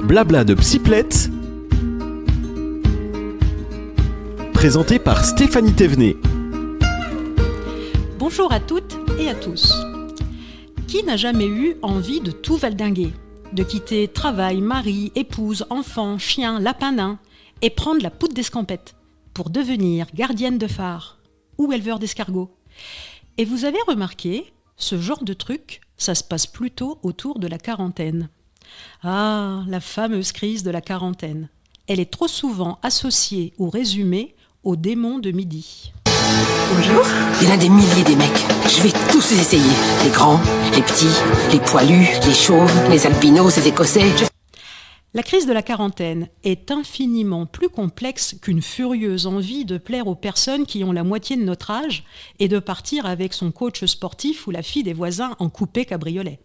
Blabla de Psyplette, présenté par Stéphanie Thévenet. Bonjour à toutes et à tous. Qui n'a jamais eu envie de tout valdinguer, de quitter travail, mari, épouse, enfant, chien, lapin nain et prendre la poudre d'escampette pour devenir gardienne de phare ou éleveur d'escargots? Et vous avez remarqué, ce genre de truc, ça se passe plutôt autour de la quarantaine. Ah, la fameuse crise de la quarantaine. Elle est trop souvent associée ou résumée au démon de midi. Bonjour. Il y en a des milliers des mecs. Je vais tous les essayer. Les grands, les petits, les poilus, les chauves, les albinos, les écossais. La crise de la quarantaine est infiniment plus complexe qu'une furieuse envie de plaire aux personnes qui ont la moitié de notre âge et de partir avec son coach sportif ou la fille des voisins en coupé cabriolet.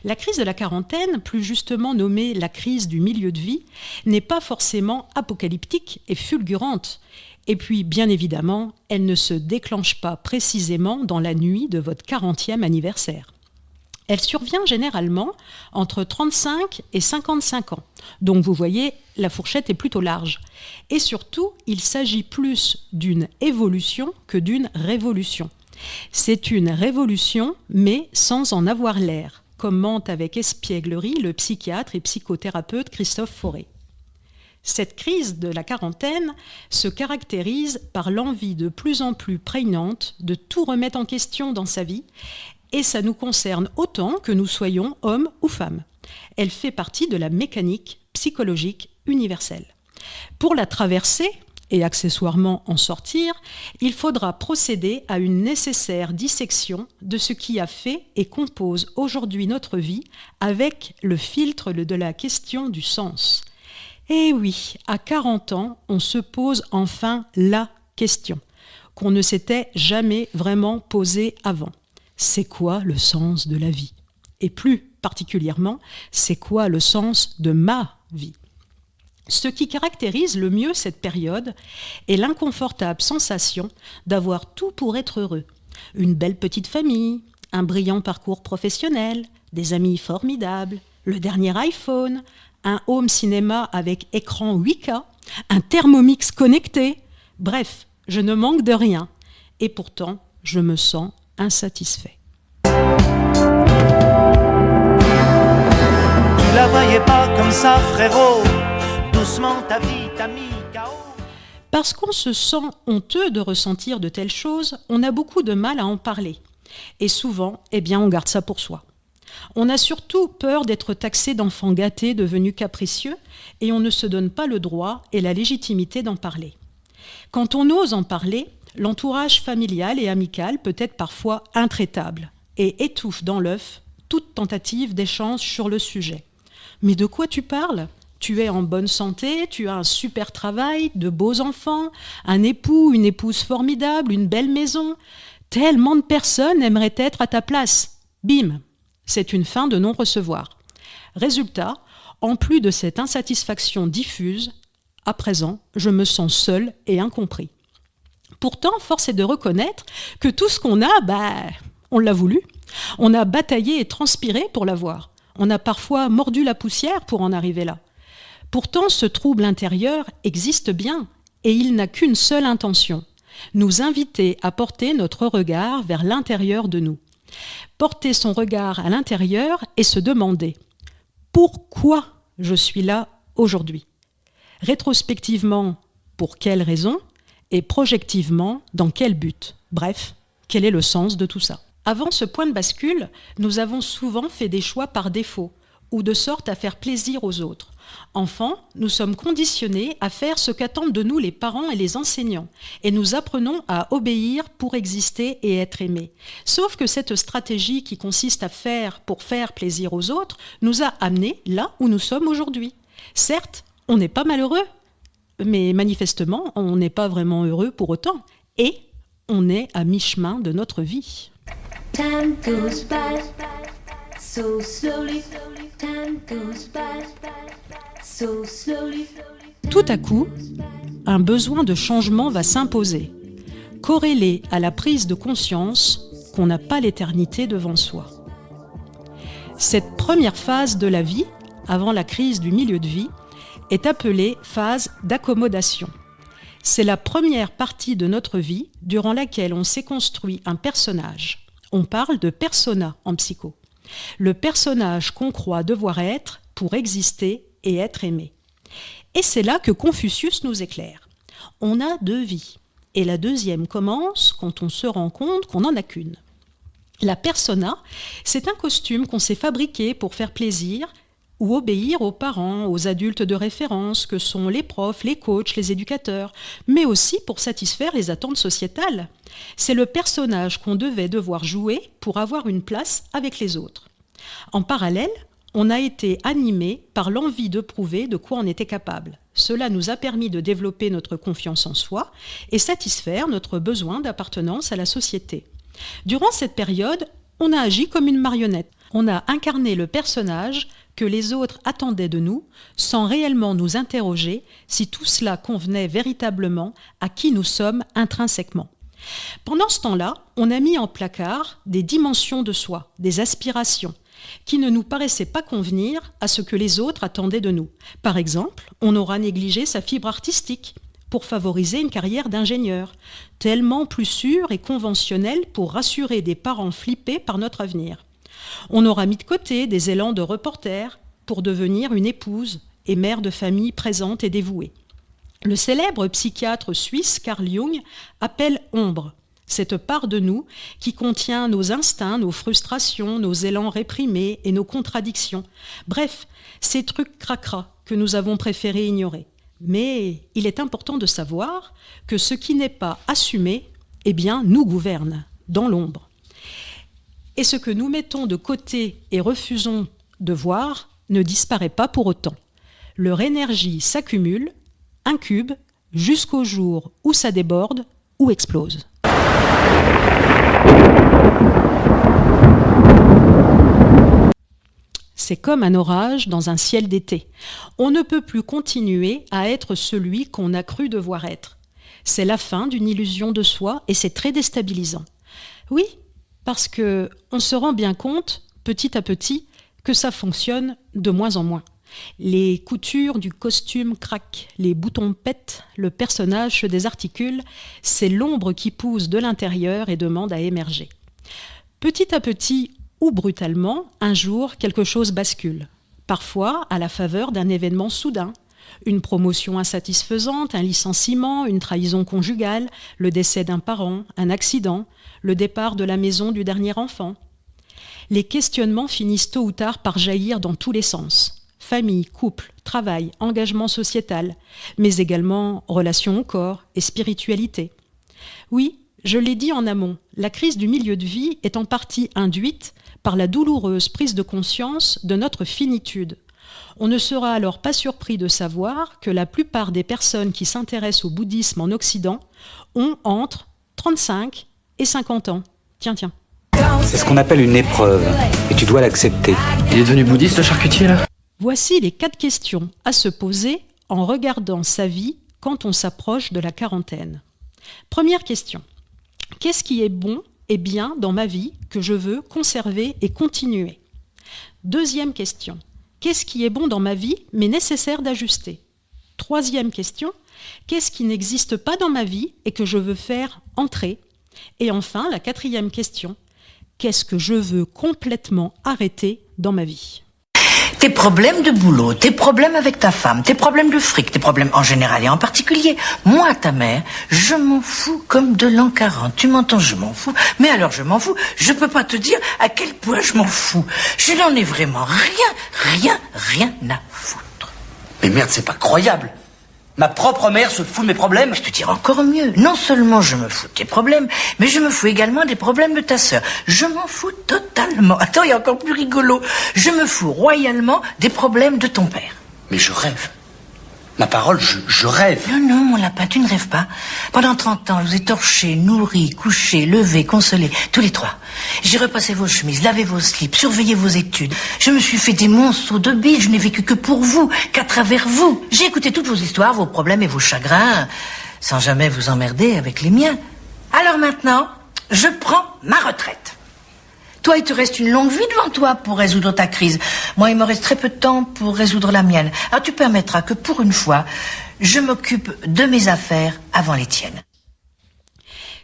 La crise de la quarantaine, plus justement nommée la crise du milieu de vie, n'est pas forcément apocalyptique et fulgurante. Et puis, bien évidemment, elle ne se déclenche pas précisément dans la nuit de votre 40e anniversaire. Elle survient généralement entre 35 et 55 ans. Donc vous voyez, la fourchette est plutôt large. Et surtout, il s'agit plus d'une évolution que d'une révolution. C'est une révolution, mais sans en avoir l'air, commente avec espièglerie le psychiatre et psychothérapeute Christophe Fauré. Cette crise de la quarantaine se caractérise par l'envie de plus en plus prégnante de tout remettre en question dans sa vie, et ça nous concerne autant que nous soyons hommes ou femmes. Elle fait partie de la mécanique psychologique universelle. Pour la traverser, et accessoirement en sortir, il faudra procéder à une nécessaire dissection de ce qui a fait et compose aujourd'hui notre vie avec le filtre de la question du sens. Eh oui, à 40 ans, on se pose enfin la question qu'on ne s'était jamais vraiment posée avant. C'est quoi le sens de la vie? Et plus particulièrement, c'est quoi le sens de ma vie? Ce qui caractérise le mieux cette période est l'inconfortable sensation d'avoir tout pour être heureux. Une belle petite famille, un brillant parcours professionnel, des amis formidables, le dernier iPhone, un home cinéma avec écran 8K, un Thermomix connecté. Bref, je ne manque de rien. Et pourtant, je me sens insatisfait. Tu la voyais pas comme ça, frérot. Doucement, ta vie t'a mis KO. Parce qu'on se sent honteux de ressentir de telles choses, on a beaucoup de mal à en parler. Et souvent, on garde ça pour soi. On a surtout peur d'être taxé d'enfant gâté devenu capricieux et on ne se donne pas le droit et la légitimité d'en parler. Quand on ose en parler, l'entourage familial et amical peut être parfois intraitable et étouffe dans l'œuf toute tentative d'échange sur le sujet. Mais de quoi tu parles ? Tu es en bonne santé, tu as un super travail, de beaux enfants, un époux, une épouse formidable, une belle maison. Tellement de personnes aimeraient être à ta place. Bim, c'est une fin de non-recevoir. Résultat, en plus de cette insatisfaction diffuse, à présent, je me sens seul et incompris. Pourtant, force est de reconnaître que tout ce qu'on a, on l'a voulu. On a bataillé et transpiré pour l'avoir. On a parfois mordu la poussière pour en arriver là. Pourtant, ce trouble intérieur existe bien et il n'a qu'une seule intention, nous inviter à porter notre regard vers l'intérieur de nous. Porter son regard à l'intérieur et se demander « Pourquoi je suis là aujourd'hui ?» Rétrospectivement, pour quelle raison ? Et projectivement, dans quel but ? Bref, quel est le sens de tout ça ? Avant ce point de bascule, nous avons souvent fait des choix par défaut ou de sorte à faire plaisir aux autres. Enfants, nous sommes conditionnés à faire ce qu'attendent de nous les parents et les enseignants, et nous apprenons à obéir pour exister et être aimés. Sauf que cette stratégie qui consiste à faire pour faire plaisir aux autres nous a amenés là où nous sommes aujourd'hui. Certes, on n'est pas malheureux, mais manifestement, on n'est pas vraiment heureux pour autant, et on est à mi-chemin de notre vie. Time goes by so slowly. Time goes by so slowly. Tout à coup, un besoin de changement va s'imposer, corrélé à la prise de conscience qu'on n'a pas l'éternité devant soi. Cette première phase de la vie, avant la crise du milieu de vie, est appelée phase d'accommodation. C'est la première partie de notre vie durant laquelle on s'est construit un personnage. On parle de persona en psycho. Le personnage qu'on croit devoir être pour exister et être aimé. Et c'est là que Confucius nous éclaire. On a 2 vies, et la deuxième commence quand on se rend compte qu'on n'en a qu'une. La persona, c'est un costume qu'on s'est fabriqué pour faire plaisir ou obéir aux parents, aux adultes de référence que sont les profs, les coachs, les éducateurs, mais aussi pour satisfaire les attentes sociétales. C'est le personnage qu'on devait devoir jouer pour avoir une place avec les autres. En parallèle, on a été animé par l'envie de prouver de quoi on était capable. Cela nous a permis de développer notre confiance en soi et satisfaire notre besoin d'appartenance à la société. Durant cette période, on a agi comme une marionnette. On a incarné le personnage que les autres attendaient de nous, sans réellement nous interroger si tout cela convenait véritablement à qui nous sommes intrinsèquement. Pendant ce temps-là, on a mis en placard des dimensions de soi, des aspirations, qui ne nous paraissaient pas convenir à ce que les autres attendaient de nous. Par exemple, on aura négligé sa fibre artistique pour favoriser une carrière d'ingénieur, tellement plus sûre et conventionnelle pour rassurer des parents flippés par notre avenir. On aura mis de côté des élans de reporter pour devenir une épouse et mère de famille présente et dévouée. Le célèbre psychiatre suisse Carl Jung appelle ombre cette part de nous qui contient nos instincts, nos frustrations, nos élans réprimés et nos contradictions. Bref, ces trucs cracra que nous avons préféré ignorer. Mais il est important de savoir que ce qui n'est pas assumé, eh bien, nous gouverne, dans l'ombre. Et ce que nous mettons de côté et refusons de voir ne disparaît pas pour autant. Leur énergie s'accumule, incube, jusqu'au jour où ça déborde ou explose. C'est comme un orage dans un ciel d'été. On ne peut plus continuer à être celui qu'on a cru devoir être. C'est la fin d'une illusion de soi et c'est très déstabilisant. Oui, parce qu'on se rend bien compte, petit à petit, que ça fonctionne de moins en moins. Les coutures du costume craquent, les boutons pètent, le personnage se désarticule, c'est l'ombre qui pousse de l'intérieur et demande à émerger. Petit à petit, ou brutalement, un jour, quelque chose bascule. Parfois, à la faveur d'un événement soudain. Une promotion insatisfaisante, un licenciement, une trahison conjugale, le décès d'un parent, un accident, le départ de la maison du dernier enfant. Les questionnements finissent tôt ou tard par jaillir dans tous les sens. Famille, couple, travail, engagement sociétal, mais également relations au corps et spiritualité. Oui, je l'ai dit en amont, la crise du milieu de vie est en partie induite par la douloureuse prise de conscience de notre finitude. On ne sera alors pas surpris de savoir que la plupart des personnes qui s'intéressent au bouddhisme en Occident ont entre 35 et 50 ans. Tiens. C'est ce qu'on appelle une épreuve, et tu dois l'accepter. Il est devenu bouddhiste, le charcutier, là ? Voici les 4 questions à se poser en regardant sa vie quand on s'approche de la quarantaine. Première question. Qu'est-ce qui est bon et bien dans ma vie que je veux conserver et continuer? Deuxième question. Qu'est-ce qui est bon dans ma vie mais nécessaire d'ajuster? Troisième question. Qu'est-ce qui n'existe pas dans ma vie et que je veux faire entrer? Et enfin, la 4e question. Qu'est-ce que je veux complètement arrêter dans ma vie? Tes problèmes de boulot, tes problèmes avec ta femme, tes problèmes de fric, tes problèmes en général et en particulier, moi, ta mère, je m'en fous comme de l'an 40. Tu m'entends, je m'en fous. Mais alors, je m'en fous. Je peux pas te dire à quel point je m'en fous. Je n'en ai vraiment rien à foutre. Mais merde, c'est pas croyable. Ma propre mère se fout de mes problèmes. Je te dirais encore mieux. Non seulement je me fous de tes problèmes, mais je me fous également des problèmes de ta sœur. Je m'en fous totalement. Attends, il y a encore plus rigolo. Je me fous royalement des problèmes de ton père. Mais je rêve. Ma parole, je rêve. Non, mon lapin, tu ne rêves pas. Pendant 30 ans, je vous ai torché, nourri, couché, levé, consolé, tous les 3. J'ai repassé vos chemises, lavé vos slips, surveillé vos études. Je me suis fait des monceaux de billes, je n'ai vécu que pour vous, qu'à travers vous. J'ai écouté toutes vos histoires, vos problèmes et vos chagrins, sans jamais vous emmerder avec les miens. Alors maintenant, je prends ma retraite. Toi, il te reste une longue vie devant toi pour résoudre ta crise. Moi, il me reste très peu de temps pour résoudre la mienne. Alors, tu permettras que pour une fois, je m'occupe de mes affaires avant les tiennes.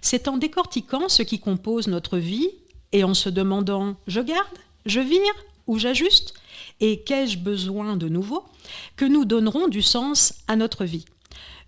C'est en décortiquant ce qui compose notre vie et en se demandant « je garde, je vire ou j'ajuste ?» et « qu'ai-je besoin de nouveau ?» que nous donnerons du sens à notre vie.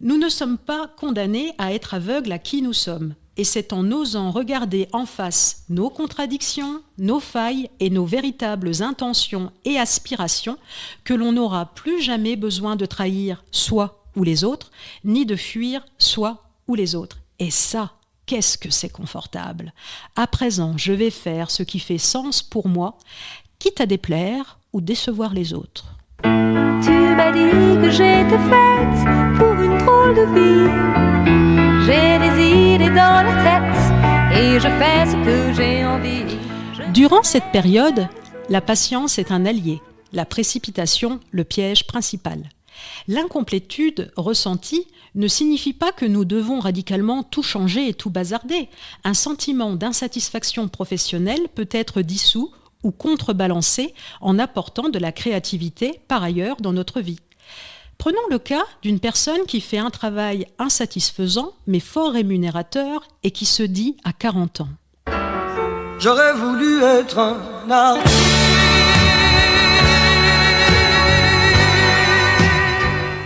Nous ne sommes pas condamnés à être aveugles à qui nous sommes. Et c'est en osant regarder en face nos contradictions, nos failles et nos véritables intentions et aspirations que l'on n'aura plus jamais besoin de trahir soi ou les autres, ni de fuir soi ou les autres. Et ça, qu'est-ce que c'est confortable. À présent, je vais faire ce qui fait sens pour moi, quitte à déplaire ou décevoir les autres. Tu m'as dit que j'étais faite pour une drôle de vie. J'ai des idées dans la tête et je fais ce que j'ai envie. Durant cette période, la patience est un allié, la précipitation le piège principal. L'incomplétude ressentie ne signifie pas que nous devons radicalement tout changer et tout bazarder. Un sentiment d'insatisfaction professionnelle peut être dissous ou contrebalancé en apportant de la créativité par ailleurs dans notre vie. Prenons le cas d'une personne qui fait un travail insatisfaisant mais fort rémunérateur et qui se dit à 40 ans. J'aurais voulu être un artiste.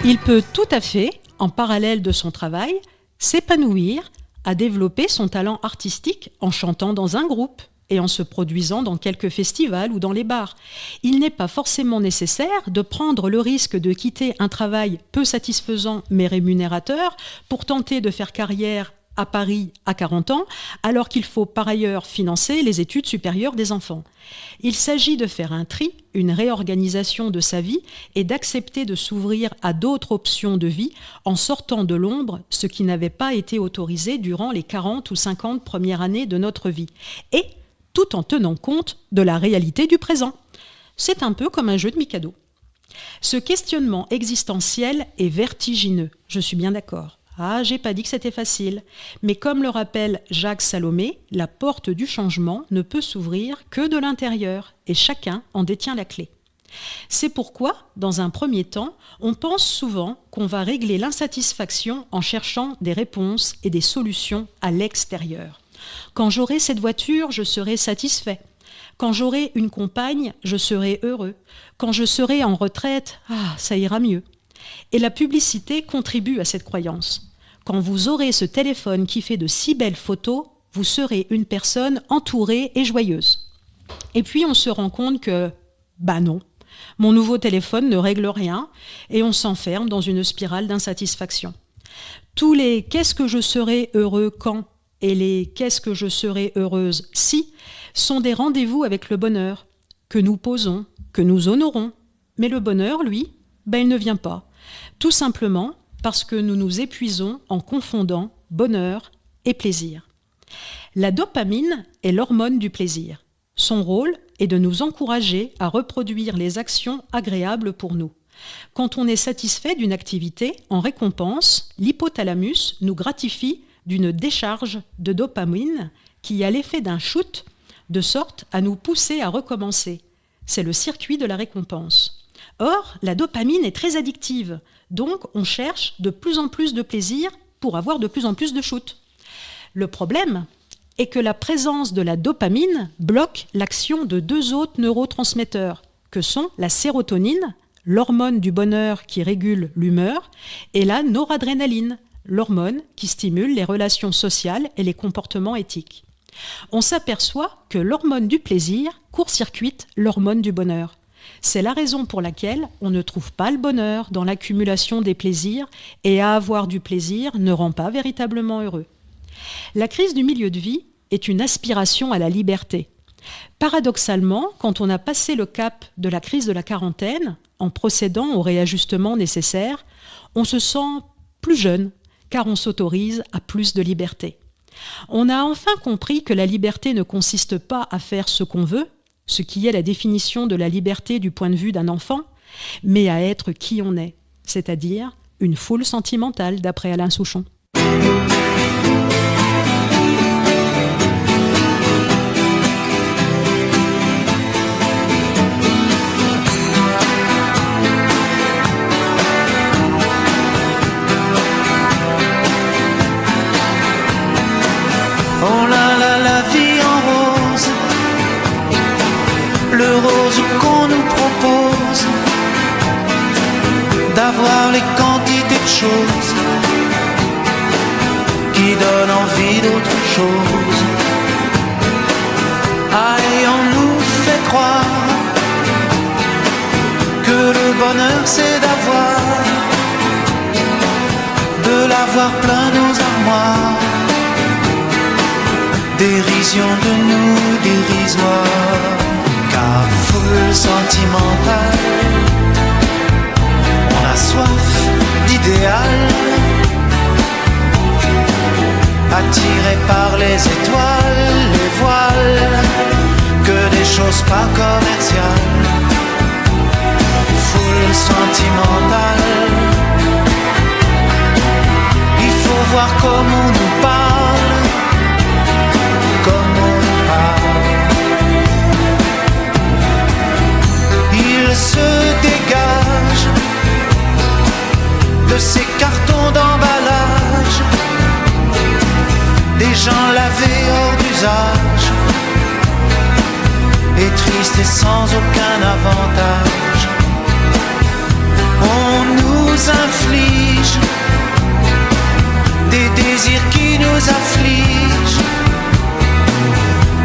Il peut tout à fait, en parallèle de son travail, s'épanouir à développer son talent artistique en chantant dans un groupe et en se produisant dans quelques festivals ou dans les bars. Il n'est pas forcément nécessaire de prendre le risque de quitter un travail peu satisfaisant mais rémunérateur pour tenter de faire carrière à Paris à 40 ans, alors qu'il faut par ailleurs financer les études supérieures des enfants. Il s'agit de faire un tri, une réorganisation de sa vie et d'accepter de s'ouvrir à d'autres options de vie en sortant de l'ombre ce qui n'avait pas été autorisé durant les 40 ou 50 premières années de notre vie. Et tout en tenant compte de la réalité du présent. C'est un peu comme un jeu de Mikado. Ce questionnement existentiel est vertigineux, je suis bien d'accord. Ah, j'ai pas dit que c'était facile. Mais comme le rappelle Jacques Salomé, la porte du changement ne peut s'ouvrir que de l'intérieur et chacun en détient la clé. C'est pourquoi, dans un premier temps, on pense souvent qu'on va régler l'insatisfaction en cherchant des réponses et des solutions à l'extérieur. Quand j'aurai cette voiture, je serai satisfait. Quand j'aurai une compagne, je serai heureux. Quand je serai en retraite, ça ira mieux. Et la publicité contribue à cette croyance. Quand vous aurez ce téléphone qui fait de si belles photos, vous serez une personne entourée et joyeuse. Et puis on se rend compte que, non, mon nouveau téléphone ne règle rien et on s'enferme dans une spirale d'insatisfaction. Tous les « qu'est-ce que je serai heureux quand ?» et les « qu'est-ce que je serai heureuse si ?» sont des rendez-vous avec le bonheur que nous posons, que nous honorons. Mais le bonheur, lui, il ne vient pas. Tout simplement parce que nous nous épuisons en confondant bonheur et plaisir. La dopamine est l'hormone du plaisir. Son rôle est de nous encourager à reproduire les actions agréables pour nous. Quand on est satisfait d'une activité, en récompense, l'hypothalamus nous gratifie d'une décharge de dopamine qui a l'effet d'un shoot, de sorte à nous pousser à recommencer. C'est le circuit de la récompense. Or, la dopamine est très addictive, donc on cherche de plus en plus de plaisir pour avoir de plus en plus de shoot. Le problème est que la présence de la dopamine bloque l'action de deux autres neurotransmetteurs, que sont la sérotonine, l'hormone du bonheur qui régule l'humeur, et la noradrénaline, l'hormone qui stimule les relations sociales et les comportements éthiques. On s'aperçoit que l'hormone du plaisir court-circuite l'hormone du bonheur. C'est la raison pour laquelle on ne trouve pas le bonheur dans l'accumulation des plaisirs et à avoir du plaisir ne rend pas véritablement heureux. La crise du milieu de vie est une aspiration à la liberté. Paradoxalement, quand on a passé le cap de la crise de la quarantaine, en procédant au réajustement nécessaire, on se sent plus jeune, car on s'autorise à plus de liberté. On a enfin compris que la liberté ne consiste pas à faire ce qu'on veut, ce qui est la définition de la liberté du point de vue d'un enfant, mais à être qui on est, c'est-à-dire une foule sentimentale, d'après Alain Souchon. le rose qu'on nous propose, d'avoir les quantités de choses qui donnent envie d'autre chose. Ah, et on nous fait croire que le bonheur c'est de l'avoir plein nos armoires. Dérision de nous dérisoire, car foule sentimentale, on a soif d'idéal, attiré par les étoiles, les voiles, que des choses pas commerciales. Foule sentimentale, il faut voir comme on nous parle, comme on nous parle. Il se dégage de ces cartons d'emballage, des gens lavés hors d'usage, et tristes et sans aucun avantage. On nous inflige des désirs qui nous affligent.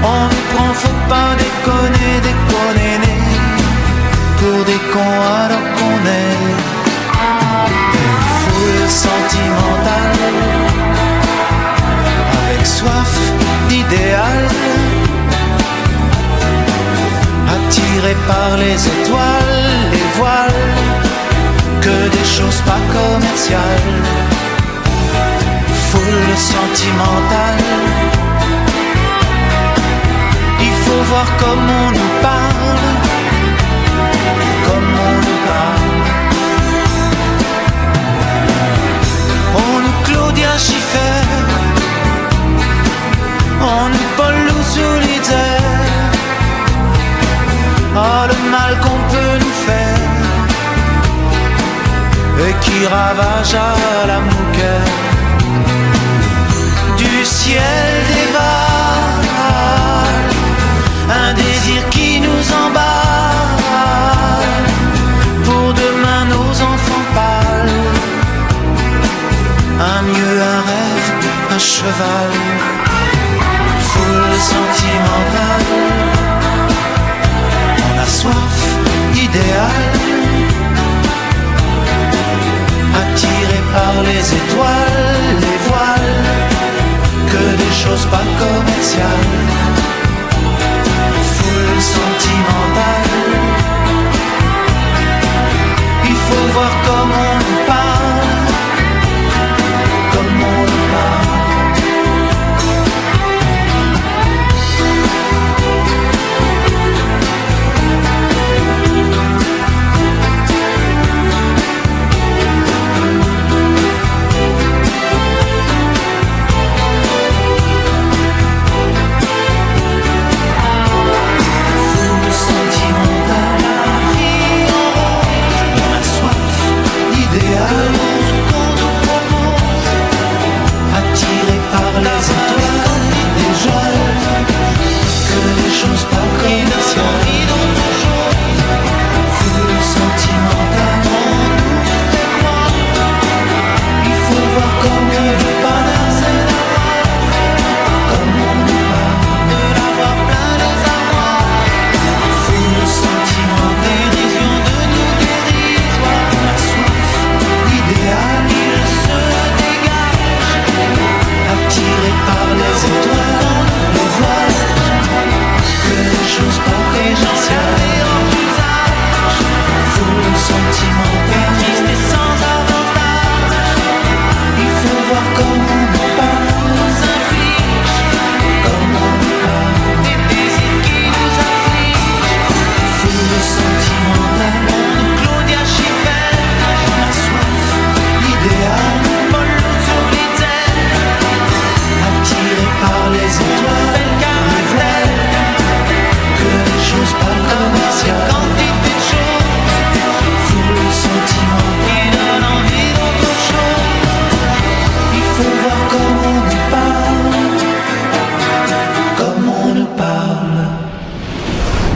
On nous prend, faut pas déconner, déconner, pour des cons alors qu'on est une foule sentimentale, avec soif d'idéal, attiré par les étoiles, les voiles, que des choses pas commerciales. Foule sentimentale, il faut voir comme on nous parle, comme on nous parle. On nous Claudia Schiffer, on nous Paul Solitaire. Oh, le mal qu'on peut nous faire et qui ravage à la mouquette. Du ciel dévale un désir qui nous emballe, pour demain nos enfants pâles, un mieux, un rêve, un cheval. Foule sentimentale, on a soif d'idéal, attiré par les étoiles, les voiles, que des choses pas commerciales. Foule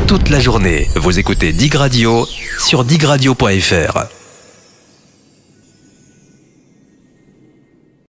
toute la journée. Vous écoutez Dig Radio sur digradio.fr.